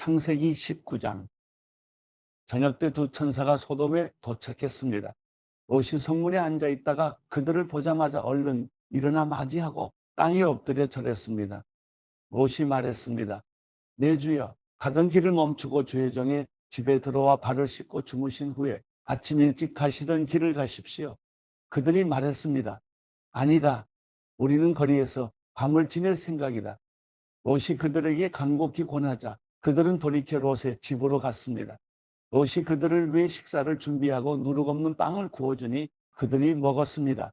창세기 19장. 저녁 때 두 천사가 소돔에 도착했습니다. 롯이 성문에 앉아 있다가 그들을 보자마자 얼른 일어나 맞이하고 땅에 엎드려 절했습니다. 롯이 말했습니다. 내 주여, 가던 길을 멈추고 주의 종의 집에 들어와 발을 씻고 주무신 후에 아침 일찍 가시던 길을 가십시오. 그들이 말했습니다. 아니다. 우리는 거리에서 밤을 지낼 생각이다. 롯이 그들에게 간곡히 권하자 그들은 돌이켜 롯의 집으로 갔습니다. 롯이 그들을 위해 식사를 준비하고 누룩 없는 빵을 구워주니 그들이 먹었습니다.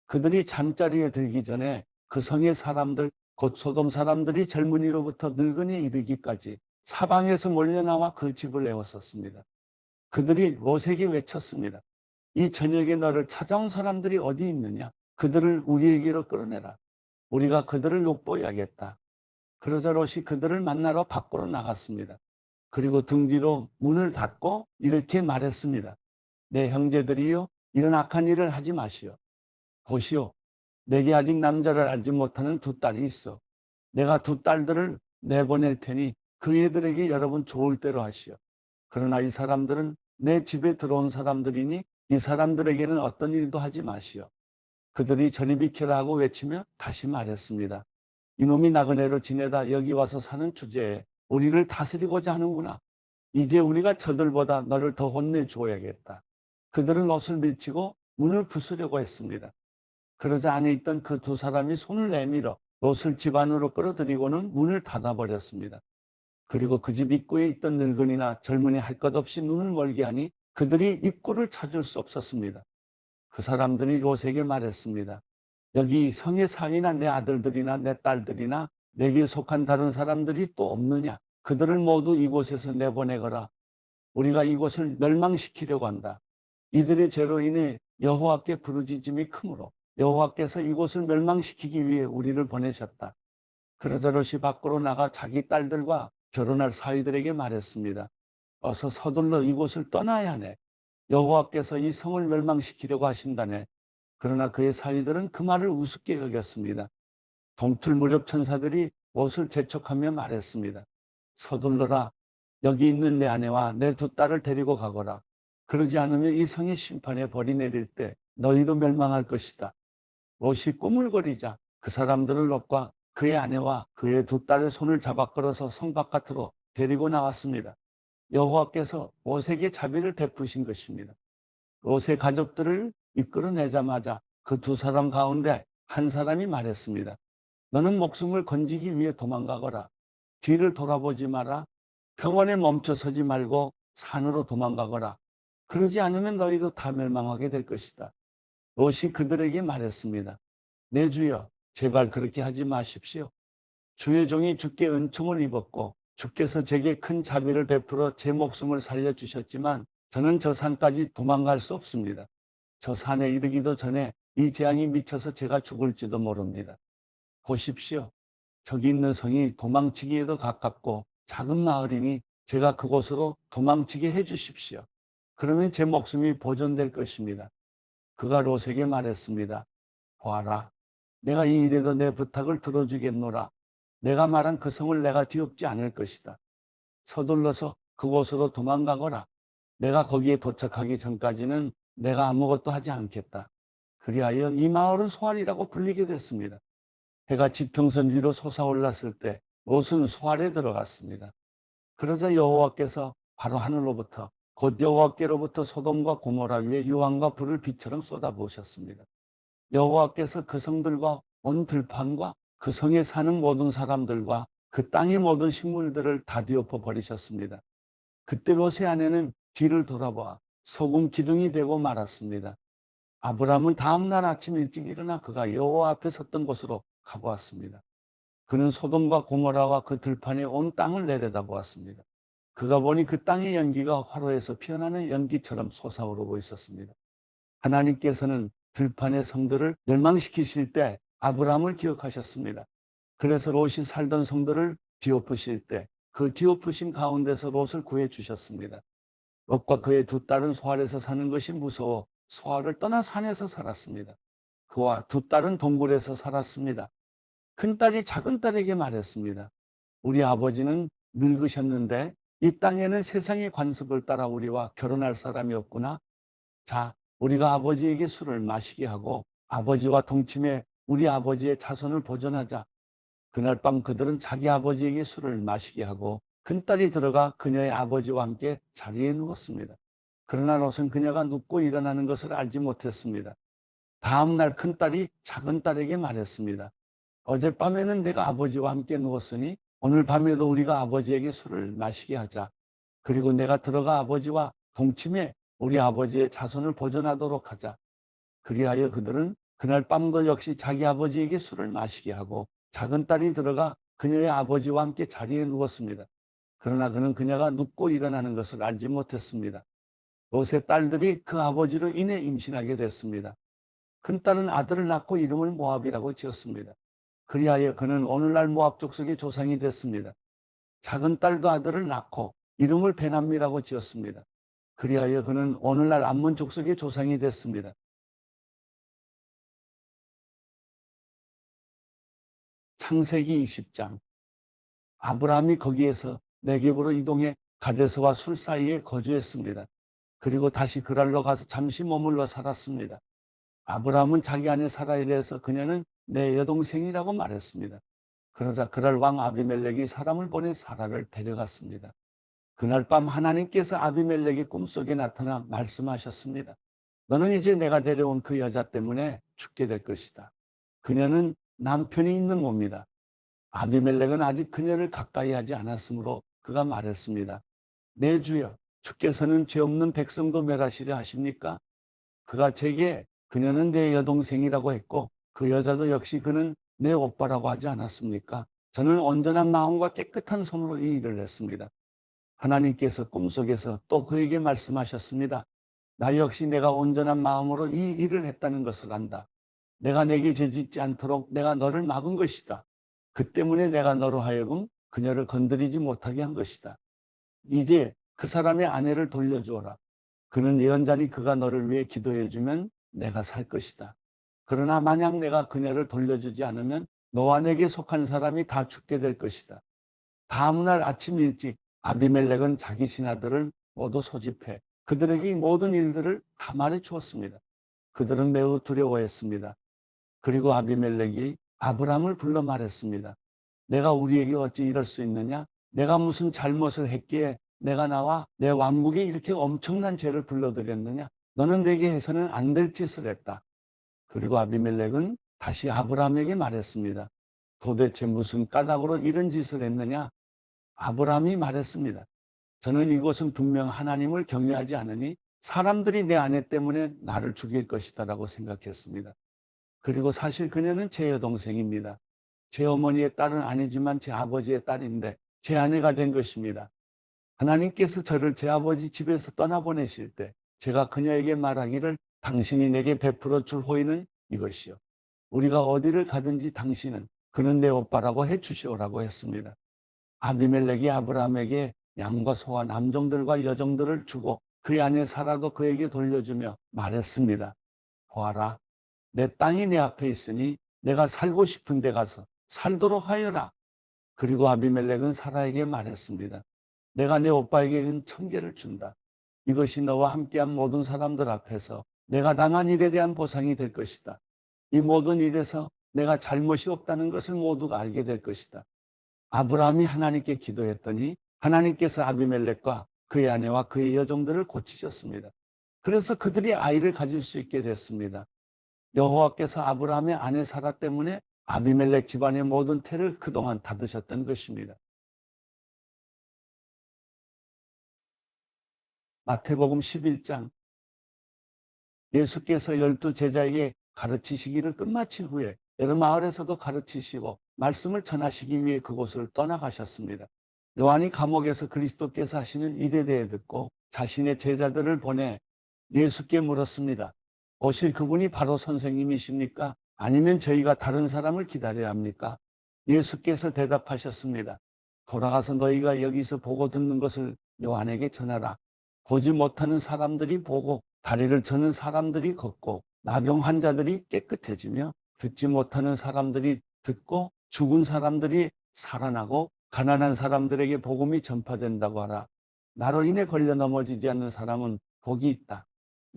그들이 잠자리에 들기 전에 그 성의 사람들, 곧 소돔 사람들이 젊은이로부터 늙은이에 이르기까지 사방에서 몰려나와 그 집을 에웠었습니다. 그들이 롯에게 외쳤습니다. 이 저녁에 너를 찾아온 사람들이 어디 있느냐? 그들을 우리에게로 끌어내라. 우리가 그들을 욕보여야겠다. 그러자 롯이 그들을 만나러 밖으로 나갔습니다. 그리고 등 뒤로 문을 닫고 이렇게 말했습니다. 내 형제들이요, 이런 악한 일을 하지 마시오. 보시오, 내게 아직 남자를 알지 못하는 두 딸이 있어. 내가 두 딸들을 내보낼 테니 그 애들에게 여러분 좋을 대로 하시오. 그러나 이 사람들은 내 집에 들어온 사람들이니 이 사람들에게는 어떤 일도 하지 마시오. 그들이 저리 비켜라 하고 외치며 다시 말했습니다. 이놈이 나그네로 지내다 여기 와서 사는 주제에 우리를 다스리고자 하는구나. 이제 우리가 저들보다 너를 더 혼내줘야겠다. 그들은 롯을 밀치고 문을 부수려고 했습니다. 그러자 안에 있던 그 두 사람이 손을 내밀어 롯을 집 안으로 끌어들이고는 문을 닫아버렸습니다. 그리고 그 집 입구에 있던 늙은이나 젊은이 할 것 없이 눈을 멀게 하니 그들이 입구를 찾을 수 없었습니다. 그 사람들이 롯에게 말했습니다. 여기 성의 상이나 내 아들들이나 내 딸들이나 내게 속한 다른 사람들이 또 없느냐? 그들을 모두 이곳에서 내보내거라. 우리가 이곳을 멸망시키려고 한다. 이들의 죄로 인해 여호와께 부르짖음이 크므로 여호와께서 이곳을 멸망시키기 위해 우리를 보내셨다. 그러자 롯이 밖으로 나가 자기 딸들과 결혼할 사위들에게 말했습니다. 어서 서둘러 이곳을 떠나야 하네. 여호와께서 이 성을 멸망시키려고 하신다네. 그러나 그의 사위들은 그 말을 우습게 여겼습니다. 동틀 무렵 천사들이 롯을 재촉하며 말했습니다. 서둘러라. 여기 있는 내 아내와 내 두 딸을 데리고 가거라. 그러지 않으면 이 성의 심판에 벌이 내릴 때 너희도 멸망할 것이다. 롯이 꾸물거리자 그 사람들은 롯과 그의 아내와 그의 두 딸의 손을 잡아 끌어서 성 바깥으로 데리고 나왔습니다. 여호와께서 롯에게 자비를 베푸신 것입니다. 롯의 가족들을 이끌어내자마자 그 두 사람 가운데 한 사람이 말했습니다. 너는 목숨을 건지기 위해 도망가거라. 뒤를 돌아보지 마라. 평원에 멈춰 서지 말고 산으로 도망가거라. 그러지 않으면 너희도 다 멸망하게 될 것이다. 롯이 그들에게 말했습니다. 내 주여, 제발 그렇게 하지 마십시오. 주의 종이 주께 은총을 입었고 주께서 제게 큰 자비를 베풀어 제 목숨을 살려주셨지만 저는 저 산까지 도망갈 수 없습니다. 저 산에 이르기도 전에 이 재앙이 미쳐서 제가 죽을지도 모릅니다. 보십시오. 저기 있는 성이 도망치기에도 가깝고 작은 마을이니 제가 그곳으로 도망치게 해 주십시오. 그러면 제 목숨이 보존될 것입니다. 그가 롯에게 말했습니다. 보아라. 내가 이 일에도 내 부탁을 들어주겠노라. 내가 말한 그 성을 내가 뒤엎지 않을 것이다. 서둘러서 그곳으로 도망가거라. 내가 거기에 도착하기 전까지는 내가 아무것도 하지 않겠다. 그리하여 이 마을은 소알이라고 불리게 됐습니다. 해가 지평선 위로 솟아올랐을 때 롯은 소알에 들어갔습니다. 그러자 여호와께서 바로 하늘로부터 곧 여호와께로부터 소돔과 고모라 위에 유황과 불을 비처럼 쏟아부으셨습니다. 여호와께서 그 성들과 온 들판과 그 성에 사는 모든 사람들과 그 땅의 모든 식물들을 다 뒤엎어 버리셨습니다. 그때 롯의 아내는 뒤를 돌아보아 소금 기둥이 되고 말았습니다. 아브라함은 다음 날 아침 일찍 일어나 그가 여호와 앞에 섰던 곳으로 가보았습니다. 그는 소돔과 고모라와 그 들판에 온 땅을 내려다보았습니다. 그가 보니 그 땅의 연기가 화로에서 피어나는 연기처럼 솟아오르고 있었습니다. 하나님께서는 들판의 성들을 멸망시키실 때 아브라함을 기억하셨습니다. 그래서 롯이 살던 성들을 뒤엎으실 때 그 뒤엎으신 가운데서 롯을 구해 주셨습니다. 롯과 그의 두 딸은 소알에서 사는 것이 무서워 소알을 떠나 산에서 살았습니다. 그와 두 딸은 동굴에서 살았습니다. 큰딸이 작은딸에게 말했습니다. 우리 아버지는 늙으셨는데 이 땅에는 세상의 관습을 따라 우리와 결혼할 사람이 없구나. 자, 우리가 아버지에게 술을 마시게 하고 아버지와 동침해 우리 아버지의 자손을 보존하자. 그날 밤 그들은 자기 아버지에게 술을 마시게 하고 큰딸이 들어가 그녀의 아버지와 함께 자리에 누웠습니다. 그러나 롯은 그녀가 눕고 일어나는 것을 알지 못했습니다. 다음 날 큰딸이 작은딸에게 말했습니다. 어젯밤에는 내가 아버지와 함께 누웠으니 오늘 밤에도 우리가 아버지에게 술을 마시게 하자. 그리고 내가 들어가 아버지와 동침해 우리 아버지의 자손을 보존하도록 하자. 그리하여 그들은 그날 밤도 역시 자기 아버지에게 술을 마시게 하고 작은 딸이 들어가 그녀의 아버지와 함께 자리에 누웠습니다. 그러나 그는 그녀가 눕고 일어나는 것을 알지 못했습니다. 롯의 딸들이 그 아버지로 인해 임신하게 됐습니다. 큰딸은 아들을 낳고 이름을 모압이라고 지었습니다. 그리하여 그는 오늘날 모압 족속의 조상이 됐습니다. 작은 딸도 아들을 낳고 이름을 베남미라고 지었습니다. 그리하여 그는 오늘날 암몬 족속의 조상이 됐습니다. 창세기 20장. 아브라함이 거기에서 네겝으로 이동해 가데스와 술 사이에 거주했습니다. 그리고 다시 그랄로 가서 잠시 머물러 살았습니다. 아브라함은 자기 아내 사라에 대해서 그녀는 내 여동생이라고 말했습니다. 그러자 그랄 왕 아비멜렉이 사람을 보내 사라를 데려갔습니다. 그날 밤 하나님께서 아비멜렉의 꿈속에 나타나 말씀하셨습니다. 너는 이제 내가 데려온 그 여자 때문에 죽게 될 것이다. 그녀는 남편이 있는 몸이다. 아비멜렉은 아직 그녀를 가까이 하지 않았으므로 그가 말했습니다. 내 주여, 주께서는 죄 없는 백성도 멸하시려 하십니까? 그가 제게 그녀는 내 여동생이라고 했고 그 여자도 역시 그는 내 오빠라고 하지 않았습니까? 저는 온전한 마음과 깨끗한 손으로 이 일을 했습니다. 하나님께서 꿈속에서 또 그에게 말씀하셨습니다. 나 역시 내가 온전한 마음으로 이 일을 했다는 것을 안다. 내가 내게 죄짓지 않도록 내가 너를 막은 것이다. 그 때문에 내가 너로 하여금 그녀를 건드리지 못하게 한 것이다. 이제 그 사람의 아내를 돌려주어라. 그는 예언자니 그가 너를 위해 기도해주면 내가 살 것이다. 그러나 만약 내가 그녀를 돌려주지 않으면 너와 내게 속한 사람이 다 죽게 될 것이다. 다음 날 아침 일찍 아비멜렉은 자기 신하들을 모두 소집해 그들에게 이 모든 일들을 다 말해 주었습니다. 그들은 매우 두려워했습니다. 그리고 아비멜렉이 아브람을 불러 말했습니다. 내가 우리에게 어찌 이럴 수 있느냐? 내가 무슨 잘못을 했기에 내가 나와 내 왕국에 이렇게 엄청난 죄를 불러들였느냐? 너는 내게 해서는 안 될 짓을 했다. 그리고 아비멜렉은 다시 아브람에게 말했습니다. 도대체 무슨 까닭으로 이런 짓을 했느냐? 아브람이 말했습니다. 저는 이곳은 분명 하나님을 경외하지 않으니 사람들이 내 아내 때문에 나를 죽일 것이다 라고 생각했습니다. 그리고 사실 그녀는 제 여동생입니다. 제 어머니의 딸은 아니지만 제 아버지의 딸인데 제 아내가 된 것입니다. 하나님께서 저를 제 아버지 집에서 떠나보내실 때 제가 그녀에게 말하기를 당신이 내게 베풀어 줄 호의는 이것이요. 우리가 어디를 가든지 당신은 그는 내 오빠라고 해주시오라고 했습니다. 아비멜렉이 아브라함에게 양과 소와 남종들과 여종들을 주고 그의 아내 사라도 그에게 돌려주며 말했습니다. 보아라, 내 땅이 내 앞에 있으니 내가 살고 싶은 데 가서 살도록 하여라. 그리고 아비멜렉은 사라에게 말했습니다. 내가 내 오빠에게 1000개를 준다. 이것이 너와 함께한 모든 사람들 앞에서 내가 당한 일에 대한 보상이 될 것이다. 이 모든 일에서 내가 잘못이 없다는 것을 모두가 알게 될 것이다. 아브라함이 하나님께 기도했더니 하나님께서 아비멜렉과 그의 아내와 그의 여종들을 고치셨습니다. 그래서 그들이 아이를 가질 수 있게 됐습니다. 여호와께서 아브라함의 아내 사라 때문에 아비멜렉 집안의 모든 태를 그동안 닫으셨던 것입니다. 마태복음 11장. 예수께서 12 제자에게 가르치시기를 끝마친 후에 여러 마을에서도 가르치시고 말씀을 전하시기 위해 그곳을 떠나가셨습니다. 요한이 감옥에서 그리스도께서 하시는 일에 대해 듣고 자신의 제자들을 보내 예수께 물었습니다. 오실 그분이 바로 선생님이십니까? 아니면 저희가 다른 사람을 기다려야 합니까? 예수께서 대답하셨습니다. 돌아가서 너희가 여기서 보고 듣는 것을 요한에게 전하라. 보지 못하는 사람들이 보고 다리를 저는 사람들이 걷고 나병 환자들이 깨끗해지며 듣지 못하는 사람들이 듣고 죽은 사람들이 살아나고 가난한 사람들에게 복음이 전파된다고 하라. 나로 인해 걸려 넘어지지 않는 사람은 복이 있다.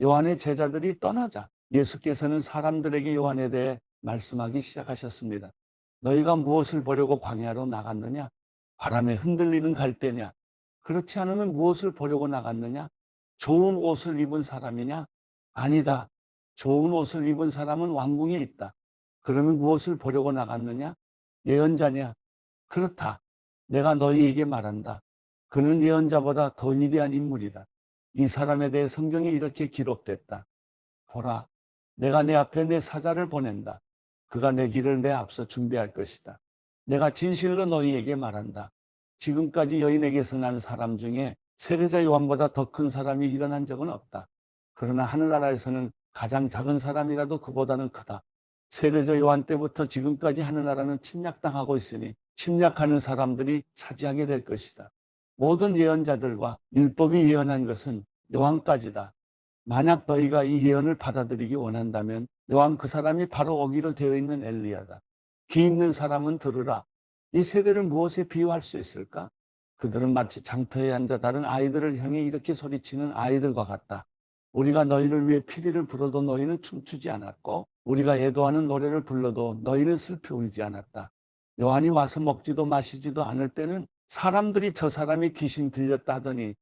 요한의 제자들이 떠나자 예수께서는 사람들에게 요한에 대해 말씀하기 시작하셨습니다. 너희가 무엇을 보려고 광야로 나갔느냐? 바람에 흔들리는 갈대냐? 그렇지 않으면 무엇을 보려고 나갔느냐? 좋은 옷을 입은 사람이냐? 아니다. 좋은 옷을 입은 사람은 왕궁에 있다. 그러면 무엇을 보려고 나갔느냐? 예언자냐? 그렇다. 내가 너희에게 말한다. 그는 예언자보다 더 위대한 인물이다. 이 사람에 대해 성경에 이렇게 기록됐다. 보라, 내가 내 앞에 내 사자를 보낸다. 그가 내 길을 내 앞서 준비할 것이다. 내가 진실로 너희에게 말한다. 지금까지 여인에게서 난 사람 중에 세례자 요한보다 더 큰 사람이 일어난 적은 없다. 그러나 하늘나라에서는 가장 작은 사람이라도 그보다는 크다. 세례자 요한 때부터 지금까지 하늘나라는 침략당하고 있으니 침략하는 사람들이 차지하게 될 것이다. 모든 예언자들과 율법이 예언한 것은 요한까지다. 만약 너희가 이 예언을 받아들이기 원한다면 요한 그 사람이 바로 오기로 되어 있는 엘리야다. 귀 있는 사람은 들으라. 이 세대를 무엇에 비유할 수 있을까? 그들은 마치 장터에 앉아 다른 아이들을 향해 이렇게 소리치는 아이들과 같다. 우리가 너희를 위해 피리를 불어도 너희는 춤추지 않았고 우리가 애도하는 노래를 불러도 너희는 슬피 울지 않았다. 요한이 와서 먹지도 마시지도 않을 때는 사람들이 저 사람이 귀신 들렸다 하더니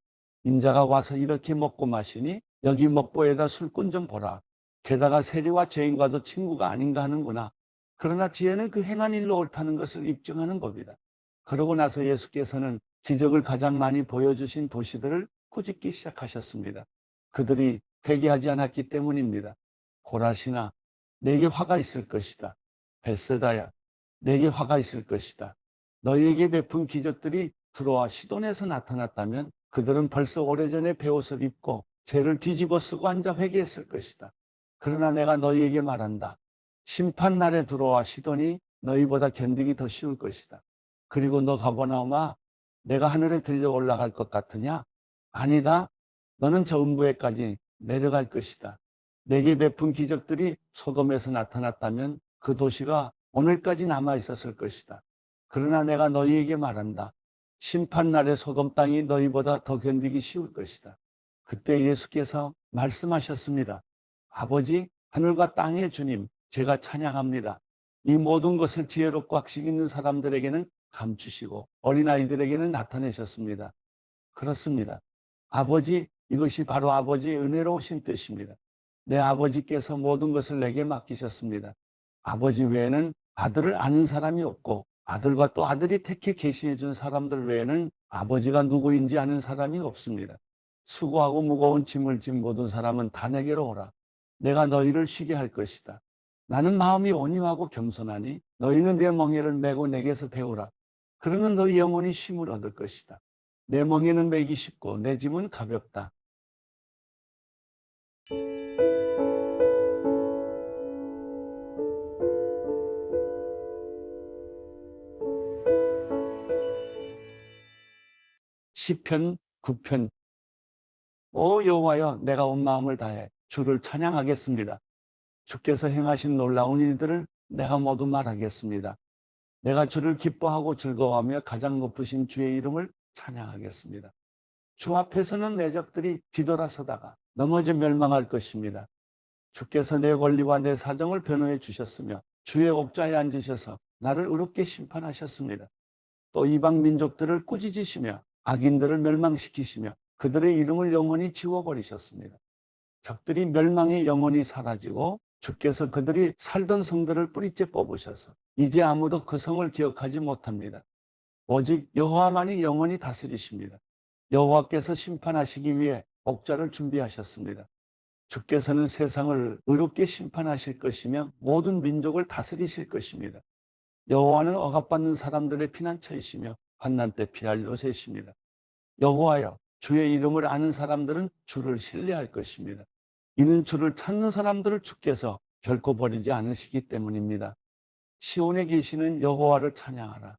인자가 와서 이렇게 먹고 마시니 여기 먹보에다 술꾼 좀 보라. 게다가 세리와 죄인과도 친구가 아닌가 하는구나. 그러나 지혜는 그 행한 일로 옳다는 것을 입증하는 법이다. 그러고 나서 예수께서는 기적을 가장 많이 보여주신 도시들을 꾸짖기 시작하셨습니다. 그들이 회개하지 않았기 때문입니다. 고라시나, 내게 화가 있을 것이다. 벳세다야, 내게 화가 있을 것이다. 너희에게 베푼 기적들이 트로아 시돈에서 나타났다면 그들은 벌써 오래전에 베옷을 입고 죄를 뒤집어 쓰고 앉아 회개했을 것이다. 그러나 내가 너희에게 말한다. 심판날에 들어와 시돈이 너희보다 견디기 더 쉬울 것이다. 그리고 너 가버나움아, 내가 하늘에 들려 올라갈 것 같으냐? 아니다. 너는 저 음부에까지 내려갈 것이다. 내게 베푼 기적들이 소돔에서 나타났다면 그 도시가 오늘까지 남아 있었을 것이다. 그러나 내가 너희에게 말한다. 심판날에 소돔 땅이 너희보다 더 견디기 쉬울 것이다. 그때 예수께서 말씀하셨습니다. 아버지, 하늘과 땅의 주님, 제가 찬양합니다. 이 모든 것을 지혜롭고 학식 있는 사람들에게는 감추시고 어린아이들에게는 나타내셨습니다. 그렇습니다. 아버지, 이것이 바로 아버지의 은혜로우신 뜻입니다. 내 아버지께서 모든 것을 내게 맡기셨습니다. 아버지 외에는 아들을 아는 사람이 없고 아들과 또 아들이 택해 계시해 준 사람들 외에는 아버지가 누구인지 아는 사람이 없습니다. 수고하고 무거운 짐을 진 모든 사람은 다 내게로 오라. 내가 너희를 쉬게 할 것이다. 나는 마음이 온유하고 겸손하니 너희는 내 멍에를 메고 내게서 배우라. 그러면 너희 영혼이 쉼을 얻을 것이다. 내 멍에는 메기 쉽고 내 짐은 가볍다. 시편 9편. 오 여호와여, 내가 온 마음을 다해 주를 찬양하겠습니다. 주께서 행하신 놀라운 일들을 내가 모두 말하겠습니다. 내가 주를 기뻐하고 즐거워하며 가장 높으신 주의 이름을 찬양하겠습니다. 주 앞에서는 내 적들이 뒤돌아서다가 넘어져 멸망할 것입니다. 주께서 내 권리와 내 사정을 변호해 주셨으며 주의 옥좌에 앉으셔서 나를 의롭게 심판하셨습니다. 또 이방 민족들을 꾸짖으시며 악인들을 멸망시키시며 그들의 이름을 영원히 지워버리셨습니다. 적들이 멸망해 영원히 사라지고 주께서 그들이 살던 성들을 뿌리째 뽑으셔서 이제 아무도 그 성을 기억하지 못합니다. 오직 여호와만이 영원히 다스리십니다. 여호와께서 심판하시기 위해 옥좌를 준비하셨습니다. 주께서는 세상을 의롭게 심판하실 것이며 모든 민족을 다스리실 것입니다. 여호와는 억압받는 사람들의 피난처이시며 환난 때 피할 요새이십니다. 여호와여, 주의 이름을 아는 사람들은 주를 신뢰할 것입니다. 이는 주를 찾는 사람들을 주께서 결코 버리지 않으시기 때문입니다. 시온에 계시는 여호와를 찬양하라.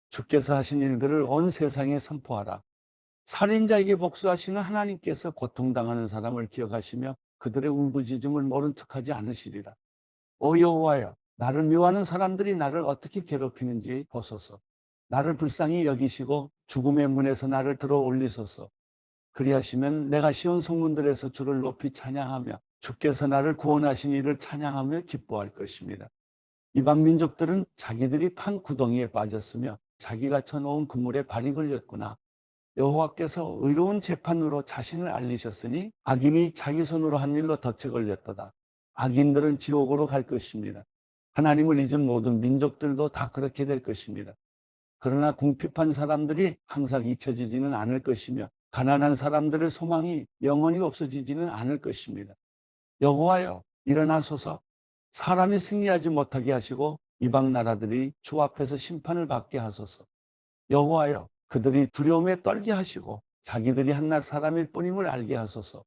주께서 하신 일들을 온 세상에 선포하라. 살인자에게 복수하시는 하나님께서 고통당하는 사람을 기억하시며 그들의 울부짖음을 모른 척하지 않으시리라. 오 여호와여, 나를 미워하는 사람들이 나를 어떻게 괴롭히는지 보소서. 나를 불쌍히 여기시고 죽음의 문에서 나를 들어 올리소서. 그리하시면 내가 시온 성문들에서 주를 높이 찬양하며 주께서 나를 구원하신 이를 찬양하며 기뻐할 것입니다. 이방 민족들은 자기들이 판 구덩이에 빠졌으며 자기가 쳐놓은 그물에 발이 걸렸구나. 여호와께서 의로운 재판으로 자신을 알리셨으니 악인이 자기 손으로 한 일로 덫에 걸렸도다. 악인들은 지옥으로 갈 것입니다. 하나님을 잊은 모든 민족들도 다 그렇게 될 것입니다. 그러나 궁핍한 사람들이 항상 잊혀지지는 않을 것이며 가난한 사람들의 소망이 영원히 없어지지는 않을 것입니다. 여호와여, 일어나소서. 사람이 승리하지 못하게 하시고 이방 나라들이 주 앞에서 심판을 받게 하소서. 여호와여, 그들이 두려움에 떨게 하시고 자기들이 한낱 사람일 뿐임을 알게 하소서.